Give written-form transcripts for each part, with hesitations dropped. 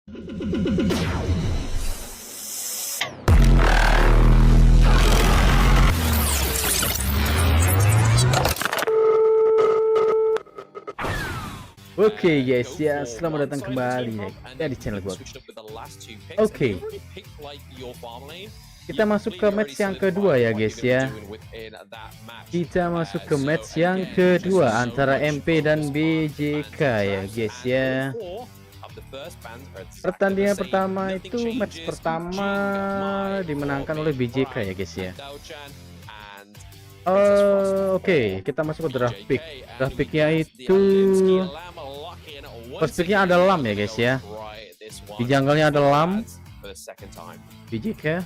Oke guys ya, selamat datang kembali ya di channel gua. Oke, kita masuk ke match yang kedua ya guys ya. Kita masuk ke match yang kedua antara MP dan BJK ya guys ya. Pertandingan pertama itu match pertama dimenangkan oleh BJK ya guys ya. Oke, kita masuk ke draft pick. Draft picknya itu first picknya ada lam ya guys ya. Di jungle-nya ada lam. BJK.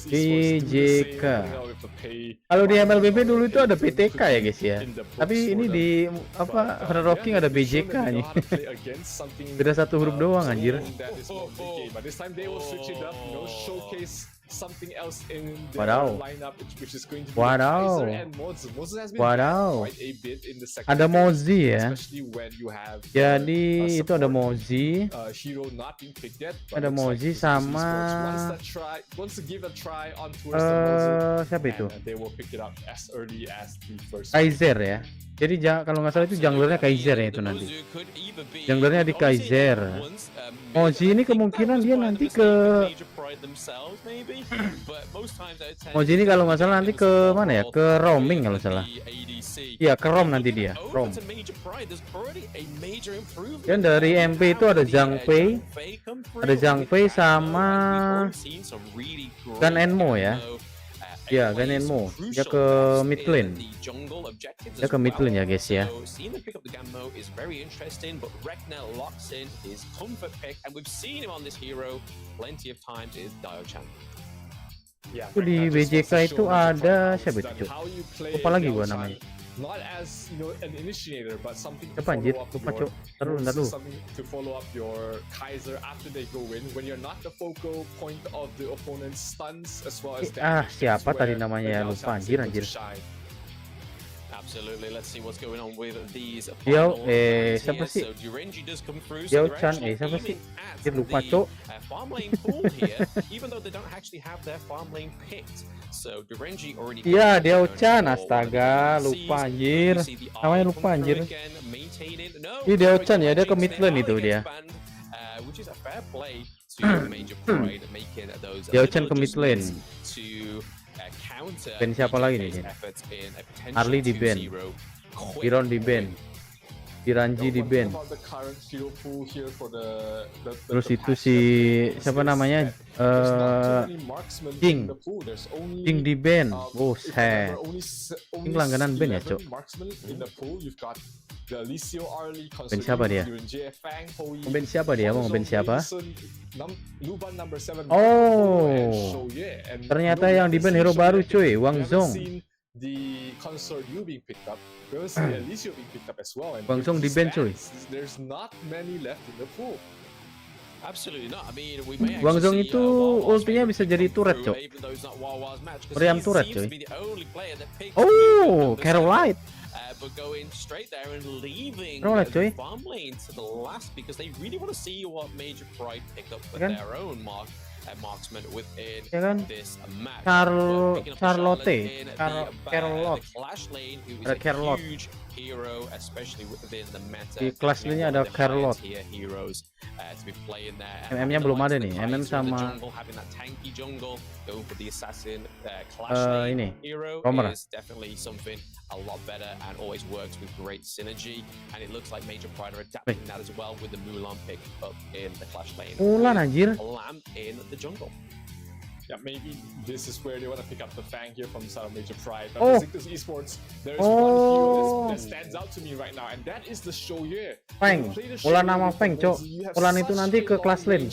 BJK. Kalau di MLBB dulu itu ada PTK ya guys ya. Tapi ini di apa Rocking ada BJK nih. Beda satu huruf doang anjir. Something else in the Wadaw. lineup, which is going to be Wadaw. Kaiser and Mods. Mods has been Wadaw. quite a bit in the second Ada phase, Mozi ya. especially when you have Jadi itu ada support, Mozi. hero not being picked yet, but Ada looks Mozi like sama wants to give a try on towards the Mozi, siapa itu? and they will pick it up as early as the first Kaiser ya. Jadi kalau nggak salah itu junglernya Kaiser ya itu nanti. Junglernya di Kaiser. Mozi ini kemungkinan dia nanti ke Mozi ini kalau nggak salah nanti ke mana ya? Ke roaming kalau salah. Iya ke rom nanti dia. Rom. Dan dari MP itu ada Zhang Fei, sama Gan Enmo ya. Ya Gan Enmo. Dia ke mid lane. Dia ke mid lane ya guys ya. Itu di BJK itu ada siapa itu? Lupa lagi gua namanya. Not as an initiator, but something to Siapa anjir? follow up Lupa your, cok. Ntar dulu. something to follow up your Kaiser after they go in. When you're not the focal point of the opponent's stuns as well as Siapa tadi namanya ya? Lupa anjir. Siapa sih? Chan, siapa sih? Dia lupa cok. Iya, Chan, astaga, lupa anjir. Namanya lupa anjir. Iya, Chan ya, dia ke mid lane itu dia. Chan ke mid lane. Ben siapa lagi nih? Harley di ban, Iron di ban, Piranji di ban. Terus itu si siapa namanya? King di ban. Buset. King langganan ban ya, cok. Ben siapa dia? Ben siapa dia? Mau ben siapa? Oh, ternyata yang di ban hero baru cuy, Wang Zong. Wang Zong di ban cuy. Wang Zong itu ultinya bisa jadi turret cok. Meriam turret cuy. Oh, Carolite. Roll cuy. Ya kan? Charlotte. Ada Charlotte. Di kelas lainnya ada Charlotte. MM-nya belum ada nih. MM sama ini Romer. A lot better and always works with great synergy, and it looks like Major Pride are adapting that as well with the Mulan pick up in the Clash lane. Mulan anjir. Lamb in the jungle. Yeah, maybe this is where they want to pick up the Fang here from the side of Major Pride. But Invictus Esports, there is one hero that stands out to me right now, and that is the Shoye. Fang, Mulan nama Fang, cok. Mulan itu nanti ke kelas lane.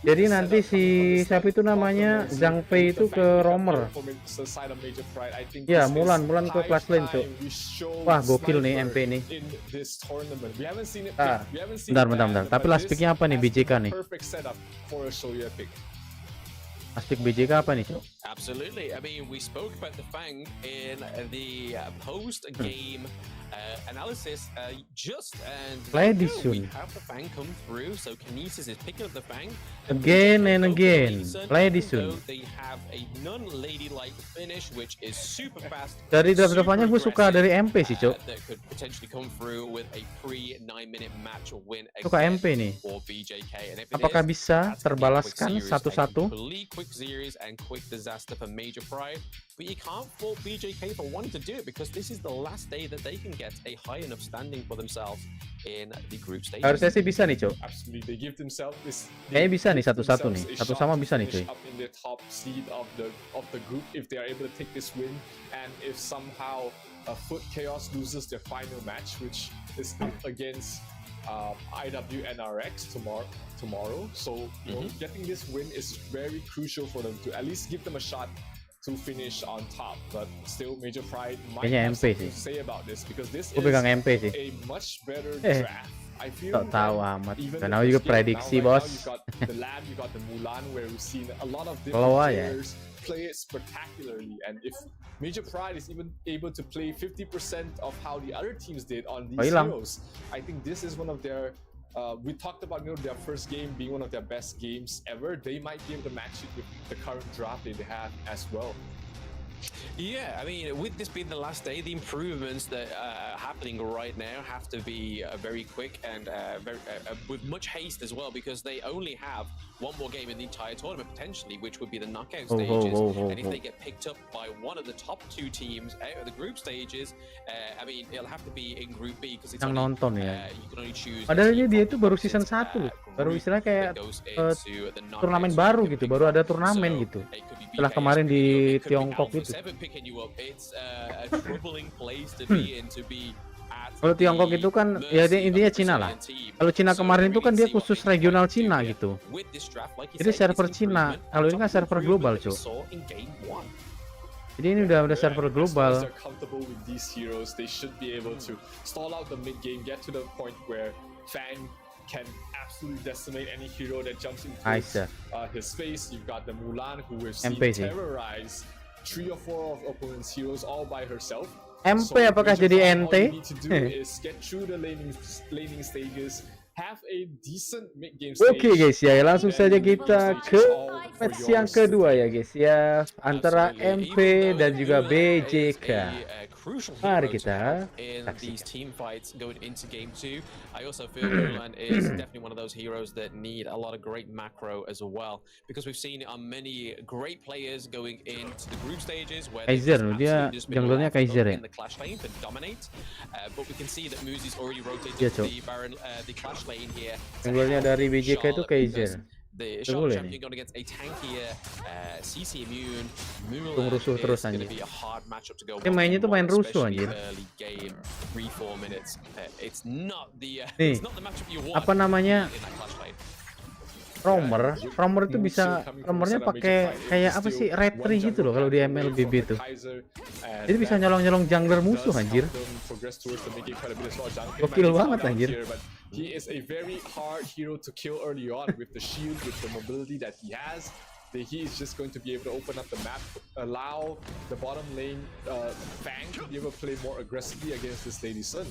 Jadi nanti si siapa itu namanya Zhang Fei itu ke roamer. Ya, Mulan ke kelas lane, cok. Wah, gokil nih MP nih. Bentar. Tapi last picknya apa nih BJK nih? Asik BJK apa nih, Cok? Absolutely. I mean, we spoke about the Fang in the post-game analysis and Play we this soon. have the Fang come through. So Kinesis is picking up the Fang Again and again. Play this soon. They have a non-ladylike finish, which is super fast. Dari draft-draftannya gue suka dari MP sih, Cok. That could potentially come through with a pre-9-minute match win Suka MP nih. for BJK. And if Apakah bisa terbalaskan satu-satu? Quick series and quick disaster for Major Pride, but you can't fault BJK for wanting to do it because this is the last day that they can get a high enough standing for themselves in the group stage. Harusnya sih bisa nih, Cok. Absolutely, they give themselves this. Kayaknya bisa nih satu-satu nih. Satu sama bisa nih, cuy. Up in the top seed of the group if they are able to take this win, and if somehow Foot Chaos loses their final match, which is against IW and RX tomorrow. So you know, getting this win is very crucial for them to at least give them a shot to finish on top. But still, Major Pride might have something to say about this because this is a much better draft. I feel tahu amat. Karena juga prediksi, bos. You got the Lamb, you got the Mulan, where we've seen a lot of different players play it spectacularly. And if Major Pride is even able to play 50% of how the other teams did on these heroes, I think this is one of their. We talked about their first game being one of their best games ever. They might be able to match it with the current draft they have as well. Yeah, I mean, with this being the last day, the improvements that are happening right now have to be very quick and with much haste as well, because they only have one more game in the entire tournament potentially, which would be the knockout stages. And if they get picked up by one of the top two teams out of the group stages, I mean, it'll have to be in Group B because it's only, nonton ya. You can only choose. Padahal ini dia itu baru season 1 loh. Baru istilahnya kayak turnamen baru gitu, baru ada turnamen gitu. Setelah kemarin di Tiongkok itu. Kalau Tiongkok itu kan ya intinya Cina lah. Kalau Cina kemarin itu kan dia khusus regional Cina gitu. Jadi server Cina. Kalau ini kan server global, Cuk. Jadi ini udah server global. Can absolutely decimate any hero that jumps into his space. You've got the Mulan, who we've seen terrorize 3 or 4 of opponents' heroes all by herself. MP apakah jadi NT? All you need to do is get through the laning stages, have a decent mid game stage. Oke guys ya, langsung saja kita ke match yang kedua ya guys ya, antara MP dan juga BJK. Mari kita saksikan. I also feel Mulan is definitely one of those heroes that need a lot of great macro as well, because we've seen it on many great players going into the group stages where Kaiser, dia junglernya Kaiser ya. In the clash lane to dominate, but we can see that Muzi's already rotated the Baron, the clash lane here. Junglernya dari BJK itu Kaiser. The Charlotte champion going against a tankier CC immune Mulan rusuh terus is going to anjir. be a hard matchup to go. Mainnya tuh main rusuh anjir. Early game, 3-4 minutes. It's not the matchup you want. Apa namanya? Romer itu bisa romernya pakai kayak apa sih retry gitu loh kalau di MLBB tuh. Jadi bisa nyolong jungler musuh anjir. Gokil banget anjir. He is a very hard hero to kill early on with the shield, with the mobility that he has. He is just going to be able to open up the map, allow the bottom lane Fang to be able to play more aggressively against this Lady Sun.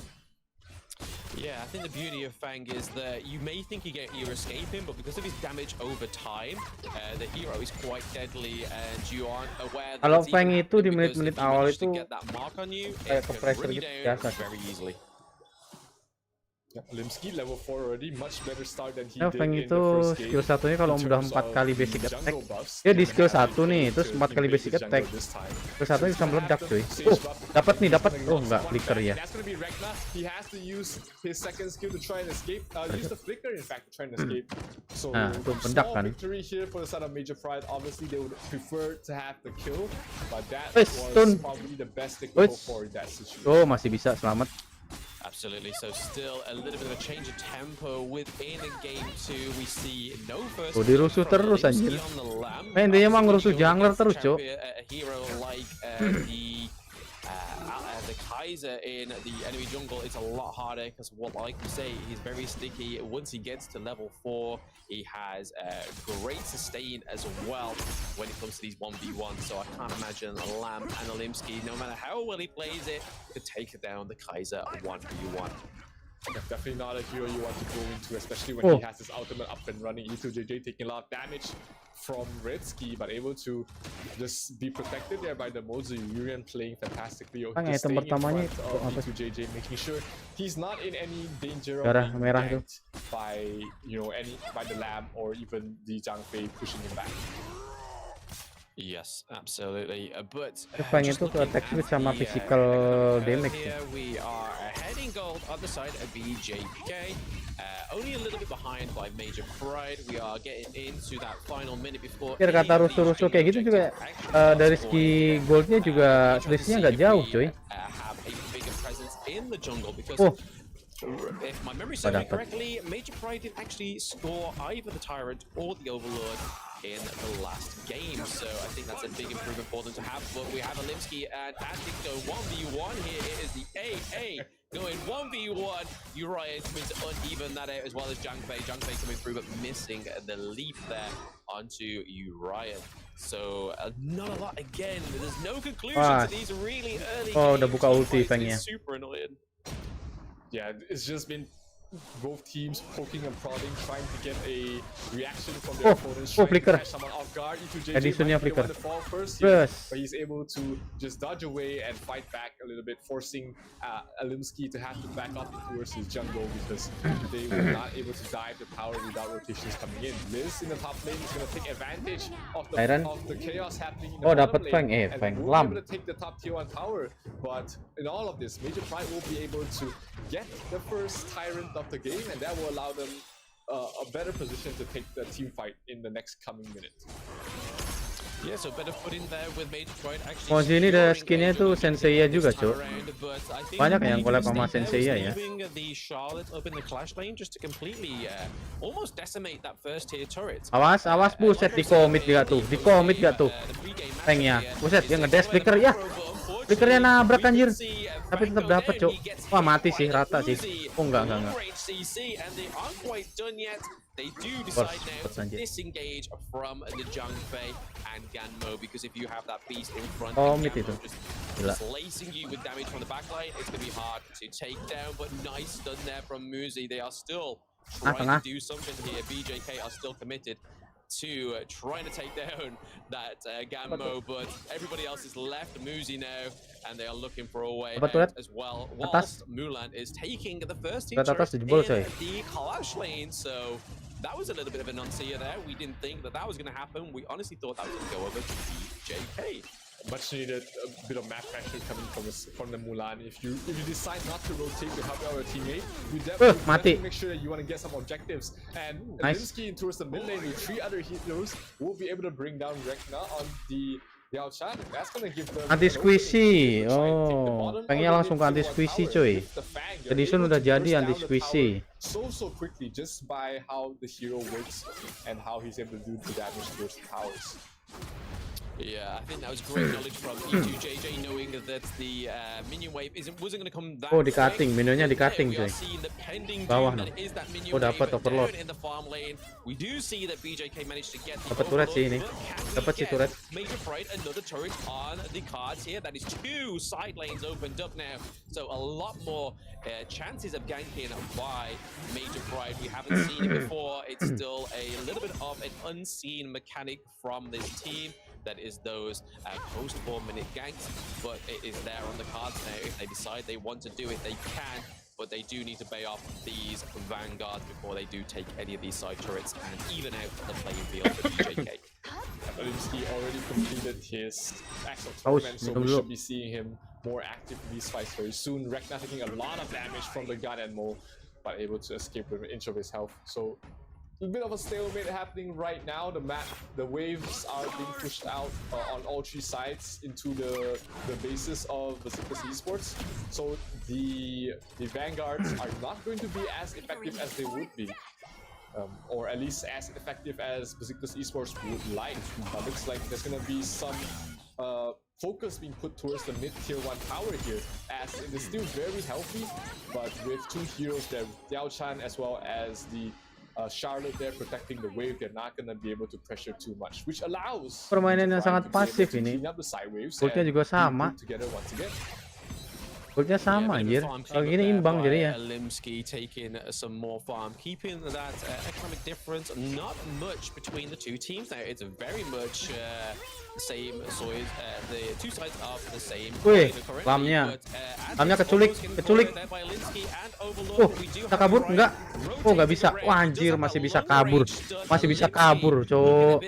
Yeah, I think the beauty of Fang is that you may think you're escaping, but because of his damage over time, the hero is quite deadly, and you aren't aware that kalau Fang itu di menit-menit awal itu kayak ke pressure gitu biasa. Very easily. Limsky level 4 already, much better start than he did Fang in itu the first game. skill satunya kalau udah 4 kali basic attack. Dia di skill 1 nih, terus 4 kali basic attack. Skill 1 bisa meledak cuy. Dapat. Oh enggak, flicker ya. He has to use his second skill to try and escape. Use the flicker in fact to try and escape. So small victory here for the side of Major Pride. Obviously they would prefer to have the kill, but that was probably the best they could hope for in that situation. Oh, masih bisa selamat. Absolutely. So still a little bit of a change of tempo within game 2. We see no first. Dirusuh terus anjir. Dia emang ngerusuh jungler terus, Cok. A hero like the the Kaiser in the enemy jungle, it's a lot harder because, like you say, he's very sticky. Once he gets to level 4, he has great sustain as well when it comes to these 1v1. So I can't imagine Lamb and Olimsky, no matter how well he plays it, to take down the Kaiser 1v1. Definitely not a hero you want to go into, especially when he has his ultimate up and running. Yhoo taking a lot of damage from Redski, but able to just be protected there by the Mozu. Urian playing fantastically, just staying in front of Yhoo, making sure he's not in any danger of being ganked by by the Lamb or even the Zhang Fei pushing him back. Yes, absolutely. But Fang itu ke attack speed sama physical damage. Here we are heading gold on the side of BJK. Only a little bit behind by Major Pride. We are getting into that final minute before. Kata rusuh-rusuh kayak gitu juga dari segi goldnya juga selisihnya nggak jauh, cuy. Have a bigger presence in the jungle because. If my memory serves me correctly, Major Pride didn't actually score either the Tyrant or the Overlord in the last game, so I think that's a big improvement for them to have. But we have Olimsky and Attic go 1v1 here. It is the AA going 1v1. Uriah coming to uneven that out as well as Zhang Fei. Zhang Fei coming through but missing the leap there onto Uriah. So not a lot again. There's no conclusion to these really early games. Udah buka ulti Fangnya. Super annoying. Yeah, it's just been both teams poking and prodding, trying to get a reaction from their opponents, trying to catch someone off guard. Edisonnya flicker. First here, but he's able to just dodge away and fight back a little bit, forcing Olimsky to have to back up towards his jungle because they were not able to dive the tower without rotations coming in. Liz in the top lane is going to take advantage of the chaos happening in the bottom lane, and will be able to take the top tier 1 tower. But in all of this, Major Pride will be able to get the first Tyrant of the game, and that will allow them a better position to take the team fight in the next coming minute. Yeah, so better put in there with Major Pride actually. Mozi ini ada skinnya tuh Senseiya juga, Cuk. Banyak yang collab sama Senseiya ya. The Charlotte up in the clash lane just to completely almost decimate that first tier turret. Awas, buset di commit gak tuh? Di commit gak tuh? Tanknya. Buset, dia ngedash flicker ya. Flickernya nabrak anjir. Tapi tetap dapat, Cuk. Wah, mati sih, rata sih. Oh, enggak. They do decide now to disengage from the Zhang Fei and Ganmo, because if you have that beast in front of Ganmo just slicing you with damage from the backline, it's going to be hard to take down. But nice stun there from Muzi. They are still trying to do something here. BJK are still committed to trying to take down that Ganmo, but everybody else is left Muzi now, and they are looking for a way out as well. Whilst Mulan is taking the first team in the clash lane, so that was a little bit of an unseer there. We didn't think that was going to happen. We honestly thought that was going to go over to BJK. Much needed a bit of map pressure coming from the Mulan. If you decide not to rotate to help out your teammate, you definitely make sure that you want to get some objectives. And Olimsky towards the mid lane with 3 other heroes will be able to bring down Rekna on the outside. That's gonna give them anti-squishy. Oh, pengennya langsung ke anti-squishy, cuy. Edison udah jadi anti-squishy. So quickly just by how the hero works and how he's able to do the damage towards the towers. Yeah, I think that was great knowledge from E2JJ, knowing that the minion wave wasn't going to come that di cutting, minionnya di cutting, cuy. Bawah no. Dapat overload. In the farm lane. We do see that BJK managed to get the dapat turret sih ini. Dapat sih turret. Major Pride, another turret on the cards here. That is 2 side lanes opened up now. So a lot more chances of ganking by Major Pride. We haven't seen it before. It's still a little bit of an unseen mechanic from this team. That is those post 4-minute ganks, but it is there on the cards now. If they decide they want to do it, they can, but they do need to pay off these vanguards before they do take any of these side turrets and even out the playing field for BJK. Olimsky already completed his actual tournament, so we should be seeing him more active in these fights very soon. Rekna taking a lot of damage from the gun and Mo, but able to escape with an inch of his health. So a bit of a stalemate happening right now. The waves are being pushed out on all 3 sides into the bases of Besiktas Esports. So the vanguards are not going to be as effective as they would be, or at least as effective as Besiktas Esports would like. Looks like there's going to be some focus being put towards the mid tier 1 tower here, as it is still very healthy, but with two heroes there, Diao Chan as well as the Charlotte there protecting the wave, they're not gonna be able to pressure too much, which allows permainan yang Pride sangat to be able pasif to ini. clean up the side waves Goldnya and juga be sama. pulled together once again. Goldnya sama anjir. Kalau gini imbang jadi ya. Limsky taking some more farm, keeping that economic difference not much between the two teams. Now it's very much the same. So the two sides are the same. Wih, lamnya keculik. Bisa kabur enggak? Oh, nggak bisa. Wah, anjir, masih bisa kabur. Cok.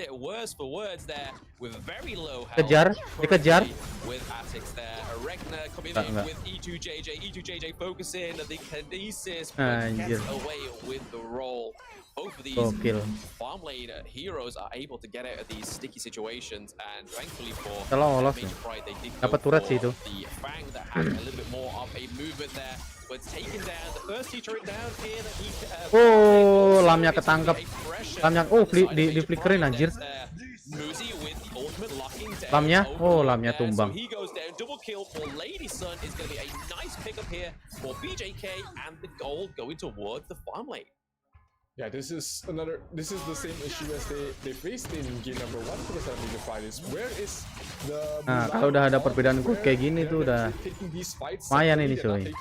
Kejar, dikejar. Enggak. E2JJ focusing the kinesis, but gets away with the roll. Both of these farm lane heroes are able to get out of these sticky situations, and thankfully for Major Pride, they did go for the Fang that had a little bit more of a movement there, but taken down the first turret down in. Lamnya ketangkep. Di flickerin anjir. Lamnya tumbang. So he goes down, double kill for Lady Sun is going to be a nice pickup here for BJK, and the gold going towards the farm lane. Yeah, this is the same issue as they faced in game number 1 for the Major Pride. Where is the kalau udah ada perbedaan gold kayak gini tuh udah lumayan ini coy.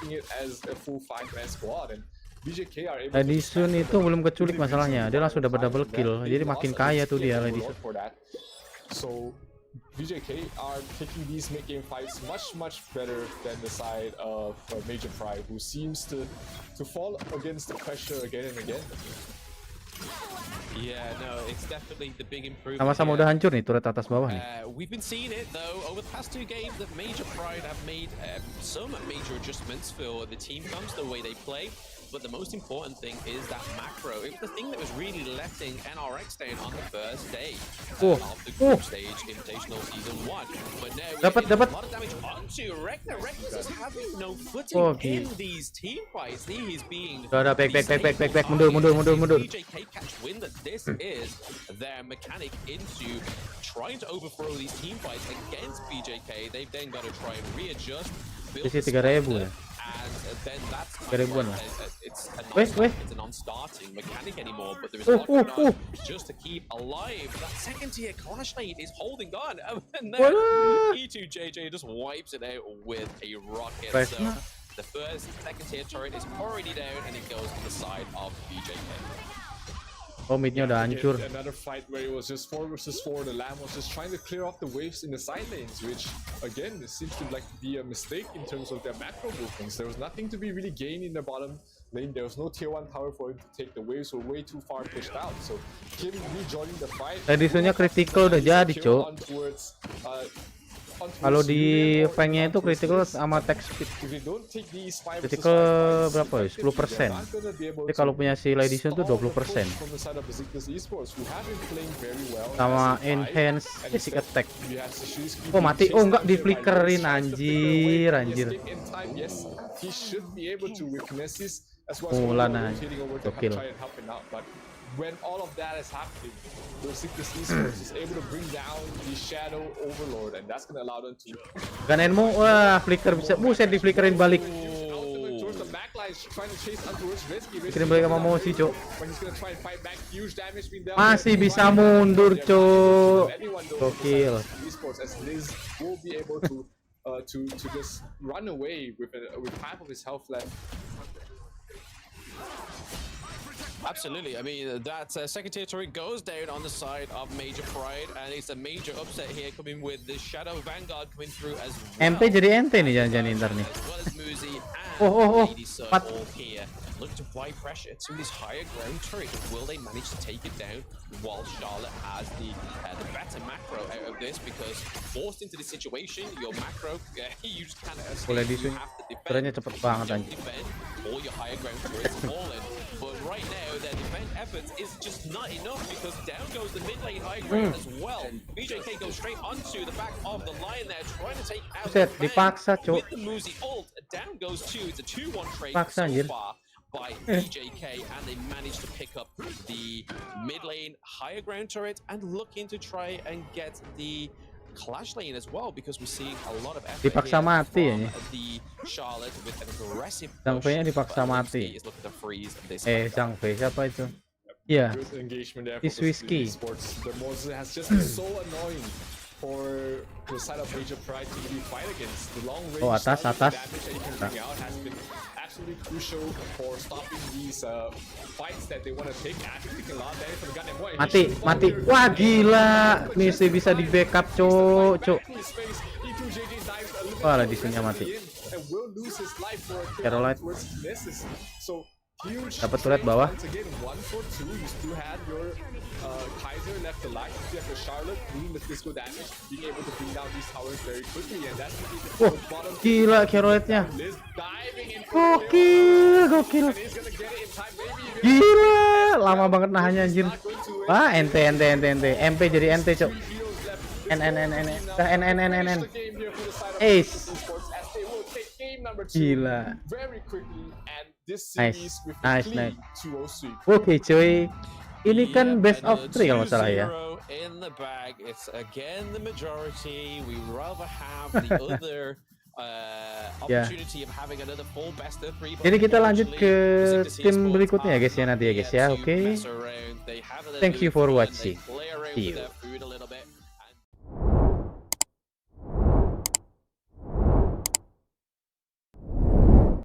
Lady Sun itu belum keculik masalahnya, dia langsung dapat double kill, jadi makin kaya tuh dia Lady Sun. So BJK are taking these mid-game fights much better than the side of Major Pride, who seems to fall against the pressure again and again. Yeah, no, it's definitely the big improvement. Sama-sama udah hancur nih turret atas bawah nih. We've been seeing it though over the past 2 games that Major Pride have made some major adjustments for the team comes the way they play. But the most important thing is that macro. It was the thing that was really letting NRX down on the first day of the group stage Invitational Season 1. But now we're getting a lot of damage onto Rekna. Rekna's just having no footing in these team fights. He is being... Back, mundur. BJK catch wind that this is their mechanic into trying to overthrow these team fights against BJK. They've then got to try and readjust. Isi 3.000 ya. And then that's it's a non-starting mechanic anymore, but there is a lot going on just to keep alive. That second tier Clash Lane is holding on, and then E2JJ just wipes it out with a rocket. So the second tier turret is already down, and it goes to the side of BJK. Oh, midnya udah hancur. Another fight where it was just 4 versus 4. The Lamb was just trying to clear off the waves in the side lanes, which again seems to be a mistake in terms of their macro movements. There was nothing to be really gained in the bottom lane. There was no tier 1 tower for him to take. The waves were way too far pushed out. So him rejoining the fight. Edisinya critical udah jadi, Cok. Kalau di Fangnya itu critical sama text speed. Critical berapa ya? 10%. Tapi kalau punya si Lady Sun tuh 20%. Sama enhance basic attack. Oh, mati. Oh, enggak di flickerin anjir. Lana. Gokil. When all of that is happening, Berserkers Esports is able to bring down the Shadow Overlord, and that's going to allow them to... Ganenmu, wah, flicker bisa, buset di flickerin balik. Kirim balik sama Mosi, Cok. Masih bisa mundur, Cok. Gokil. Will be able to just run away with half of his health left. Absolutely. I mean, that second tier turret goes down on the side of Major Pride, and it's a major upset here coming with the Shadow Vanguard coming through as well. MT jadi NT nih jangan-jangan ntar nih. As well as Muzi and Lady Sun all here. Look to apply pressure to this higher ground turret. Will they manage to take it down while Charlotte has the better macro out of this? Because forced into this situation, your macro, you just kind of have to defend. Cepet banget Defend all your higher ground turrets falling. But right now, their defense efforts is just not enough because down goes the mid lane high ground as well. BJK goes straight onto the back of the line there, trying to take out dipaksa, Cok. with the Muzi ult. Down goes two. It's a 2-1 trade Paksa, so far by BJK, and they managed to pick up the mid lane higher ground turret and looking to try and get the Clash lane as well, because we're seeing a lot of effort Dipaksa here mati ya. from the Charlotte with an aggressive Zhang push, Fei-nya dipaksa but mati. Lucy is looking to freeze this Zhang Fei siapa itu? Iya. Good engagement there This for Whiskey. Esports. The Moses has just been so annoying for the side of Major Pride to really fight against. The long range atas. damage that he can bring out has been absolutely crucial for stopping these fights that they want to take. Actually taking a lot of damage from the gun and more. Mati. Wah, gila. Misi bisa di backup, cuk. Wah, lah disunya mati. Caroline. Dapat turret bawah. Gila Caroline-nya. Gokil. Gila, lama banget nahannya anjir. Wah, ente. MP jadi ente, cok. N. Ace. Gila. Nice. Oke, cuy. Ini kan best of 3 kalau nggak salah ya. In the bag, it's again the majority. We rather have the other opportunity of having another full best of 3. Jadi kita lanjut ke tim berikutnya ya guys ya nanti ya guys ya. Oke. Thank you for watching. See you.